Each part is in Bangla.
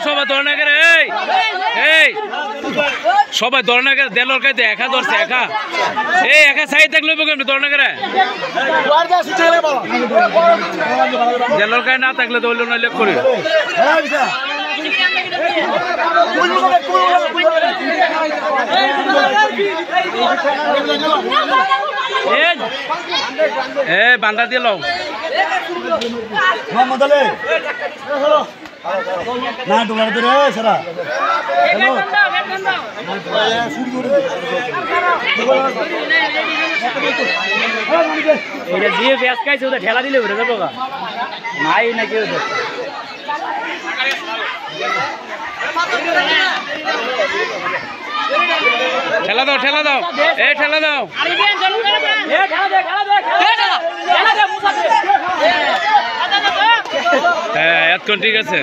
সবাই ধরনাকে এই সবাই ধরনাকে দেলর কাইতে একা ধরছে একা এই একা সাইড থাকলে কেমনি ধরনাকে দেলর কাই না থাকলে তো হইল না লেখ করি বান্দা দিয়ে লও না ডোলার ধরে সারা এটা দিয়ে ব্যাস খাইছে ওটা ঠেলা দিলে উঠে যাবো নাই নাকি ওদের ঠেলা দাও ঠেলা দাও এ ঠেলা দাও হ্যাঁ এতক্ষণ ঠিক আছে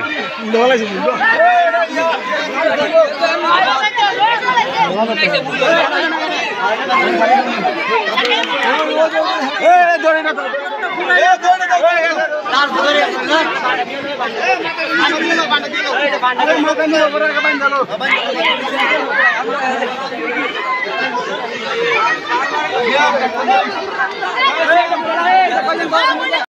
Yeah.